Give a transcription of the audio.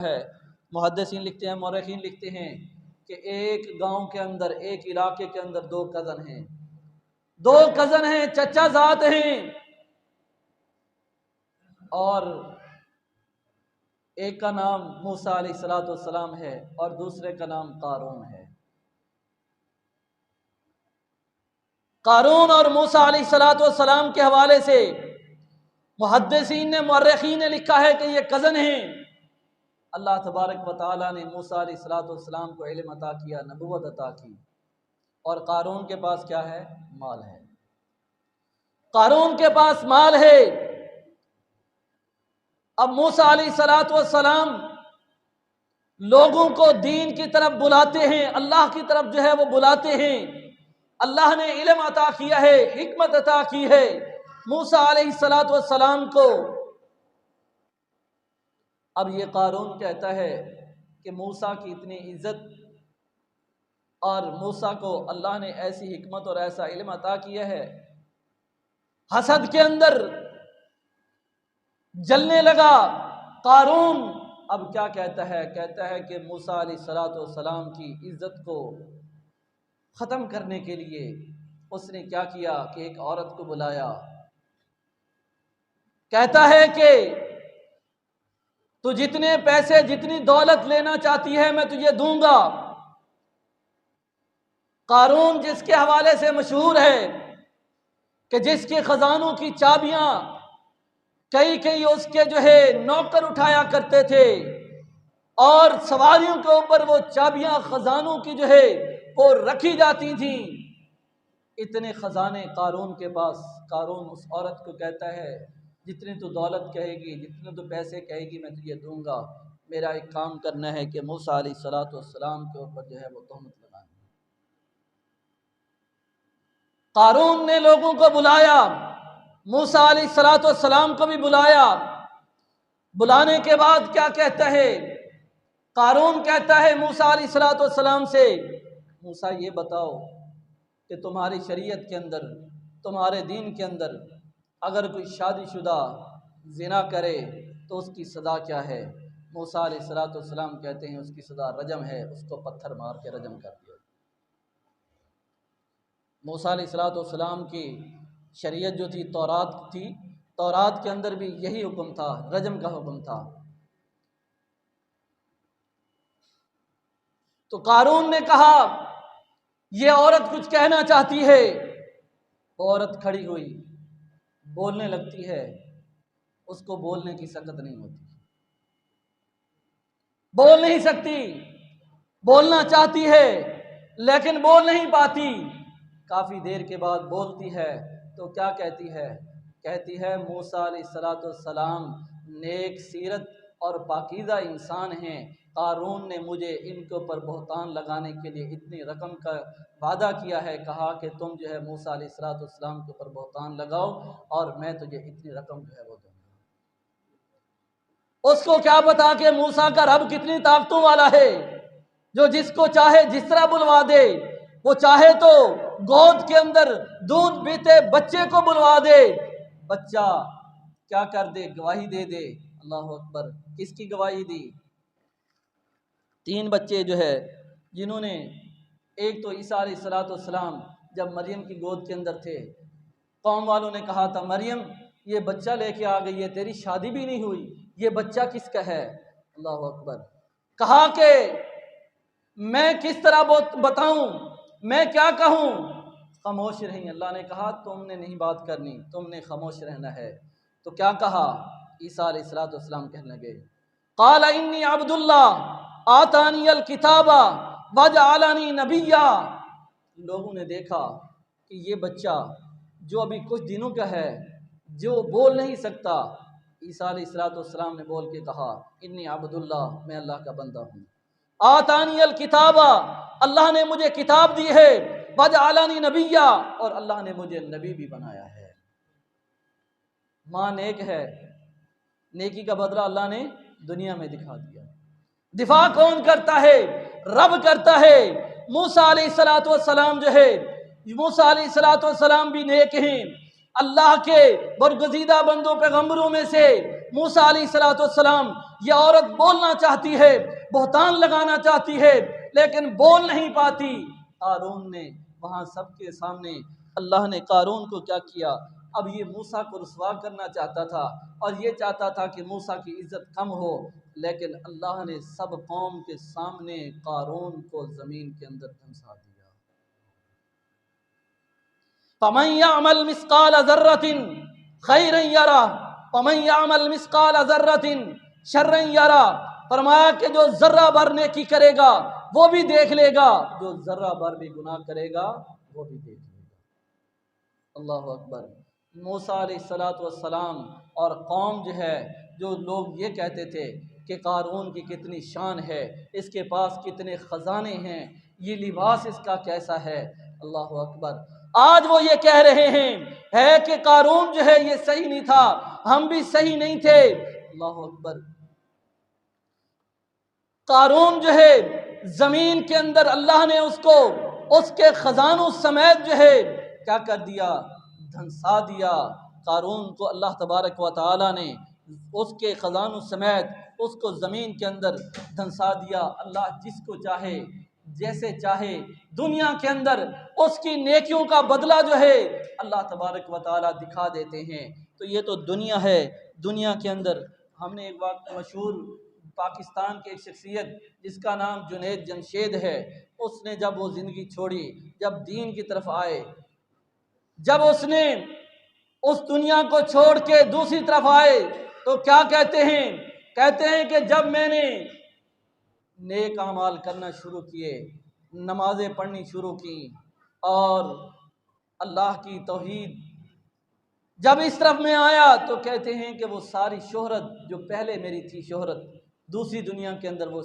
है। मुहद्दिसीन लिखते हैं, मौरखीन लिखते हैं कि एक गांव के अंदर, एक इलाके के अंदर दो कज़न हैं, चचा जात हैं, और एक का नाम मूसा अलैहिस्सलाम है और दूसरे का नाम कारून है। कारून और मूसा अलैहिस्सलाम के हवाले से मुहद्दिसीन ने, मौरखीन ने लिखा है कि ये कज़न हैं। अल्लाह तबारक व तआला ने मूसा अलैहिस्सलाम को इल्म अता किया, नबूवत अता की, और कारून के पास क्या है? माल है। कारून के पास माल है। अब मूसा अलैहिस्सलाम लोगों को दीन की तरफ बुलाते हैं, अल्लाह की तरफ जो है वो बुलाते हैं। अल्लाह ने इल्म अता किया है, हिकमत अता की है मूसा अलैहिस्सलाम को। अब ये कारून कहता है कि मूसा की इतनी इज्जत और मूसा को अल्लाह ने ऐसी हिकमत और ऐसा इल्म अता किया है, हसद के अंदर जलने लगा कारून। अब क्या कहता है? कहता है कि मूसा अलैहिस्सलाम की इज्जत को ख़त्म करने के लिए उसने क्या किया कि एक औरत को बुलाया। कहता है कि तू जितने पैसे, जितनी दौलत लेना चाहती है मैं तुझे दूंगा। कारून जिसके हवाले से मशहूर है कि जिसके खजानों की चाबियां कई कई उसके जो है नौकर उठाया करते थे, और सवारियों के ऊपर वो चाबियां खजानों की जो है वो रखी जाती थी। इतने खजाने कारून के पास। कारून उस औरत को कहता है, जितनी तू दौलत कहेगी, जितने तू पैसे कहेगी मैं तुझे दूंगा, मेरा एक काम करना है कि मूसा अलैहिस्सलाम के ऊपर जो है वो तहमत लगानी। कारून ने लोगों को बुलाया, मूसा अलैहिस्सलाम को भी बुलाया। बुलाने के बाद क्या कहता है? कारून कहता है मूसा अलैहिस्सलाम से, मूसा ये बताओ कि तुम्हारी शरीयत के अंदर, तुम्हारे दीन के अंदर अगर कोई शादीशुदा ज़िना करे तो उसकी सज़ा क्या है? मूसा अलैहिस्सलाम कहते हैं उसकी सज़ा रजम है, उसको पत्थर मार के रजम कर दिया। मूसा अलैहिस्सलाम की शरीयत जो थी तौरात थी, तौरात के अंदर भी यही हुक्म था, रजम का हुक्म था। तो कारून ने कहा ये औरत कुछ कहना चाहती है। औरत खड़ी हुई, बोलने लगती है, उसको बोलने की सकत नहीं होती, बोल नहीं सकती, बोलना चाहती है लेकिन बोल नहीं पाती। काफी देर के बाद बोलती है तो क्या कहती है? कहती है मूसा अलैहिस्सलाम नेक सीरत और पाकीज़ा इंसान हैं। कारून ने मुझे इनके ऊपर बहतान लगाने के लिए इतनी रकम का वादा किया है, कहा कि तुम जो है मूसा अलैहिस्सलाम के ऊपर बहतान लगाओ और मैं तुझे इतनी रकम जो है वो दूंगा। उसको क्या पता कि मूसा का रब कितनी ताकतों वाला है, जो जिसको चाहे जिस तरह बुलवा दे। वो चाहे तो गोद के अंदर दूध पीते बच्चे को बुलवा दे, बच्चा क्या कर दे? गवाही दे दे। अल्लाह अकबर। किसकी गवाही दी? 3 बच्चे जो है जिन्होंने, एक तो ईसा अलैहिस्सलाम जब मरियम की गोद के अंदर थे, कौम वालों ने कहा था मरियम ये बच्चा लेके आ गई है, तेरी शादी भी नहीं हुई, ये बच्चा किसका है? अल्लाह अकबर। कहा कि मैं किस तरह बताऊं, मैं क्या कहूं? खामोश रही। अल्लाह ने कहा तुमने नहीं बात करनी, तुमने खामोश रहना है। तो क्या कहा? ईसा अलैहिस्सलाम कहने लगे, क़ाल इन्नी अब्दुल्लाह आतानी अल किताबा वजअलनी नबिय्या। लोगों ने देखा कि ये बच्चा जो अभी कुछ दिनों का है, जो बोल नहीं सकता, ईसा अलैहिस्सलाम ने बोल के कहा इन्नी अब्दुल्लाह, मैं अल्लाह का बंदा हूँ। आतानी अल किताबा, अल्लाह ने मुझे किताब दी है, वजअलनी नबिय्या, और अल्लाह ने मुझे नबी भी बनाया है। माँ नेक है, नेकी का बदला अल्लाह ने दुनिया में दिखा दिया। दिफा कौन करता है? रब करता है। मूसा अलैहिस्सलाम जो है, मूसा अलैहिस्सलाम भी नेक हैं, अल्लाह के बरगुज़ीदा बंदों पैगंबरों में से मूसा अलैहिस्सलाम, ये औरत बोलना चाहती है, बहतान लगाना चाहती है, लेकिन बोल नहीं पाती। कारून ने वहाँ सबके सामने, अल्लाह ने कारून को क्या किया, अब ये मूसा को रुसवा करना चाहता था और ये चाहता था कि मूसा की इज्जत कम हो, लेकिन अल्लाह ने सब कौम के सामने कारून को ज़मीन के अंदर धंसा दिया। फमन यअमल मिस्काल ज़र्रतिन खैरन यरा वमन यअमल मिस्काल ज़र्रतिन शर्रन यरा। फरमाया कि जो जर्रा भर नेकी करेगा वो भी देख लेगा, जो जर्रा भर भी गुनाह करेगा वो भी देख लेगा। अल्लाह अकबर। मूसा अलैहिस्सलातु वस्सलाम और कौम जो है, जो लोग ये कहते थे कि कारून की कितनी शान है, इसके पास कितने ख़जाने हैं, ये लिबास इसका कैसा है, अल्लाह अकबर। आज वो ये कह रहे हैं है कि कारून जो है ये सही नहीं था, हम भी सही नहीं थे। अल्लाह अकबर। कारून जो है जमीन के अंदर अल्लाह ने उसको उसके खजानों समेत जो है क्या कर दिया, धंसा दिया। कारून को अल्लाह तबारक व तआला ने उसके खजानों समेत उसको ज़मीन के अंदर धंसा दिया। अल्लाह जिसको चाहे जैसे चाहे दुनिया के अंदर उसकी नेकियों का बदला जो है अल्लाह तबारक व तआला दिखा देते हैं। तो ये तो दुनिया है। दुनिया के अंदर हमने एक वक्त मशहूर पाकिस्तान के एक शख्सियत जिसका नाम जुनैद जमशेद है, उसने जब वो ज़िंदगी छोड़ी, जब दीन की तरफ आए, जब उसने उस दुनिया को छोड़ के दूसरी तरफ आए, तो क्या कहते हैं, कहते हैं कि जब मैंने नेक अमाल करना शुरू किए, नमाजें पढ़नी शुरू की और अल्लाह की तौहीद जब इस तरफ में आया, तो कहते हैं कि वो सारी शोहरत जो पहले मेरी थी शोहरत दूसरी दुनिया के अंदर वो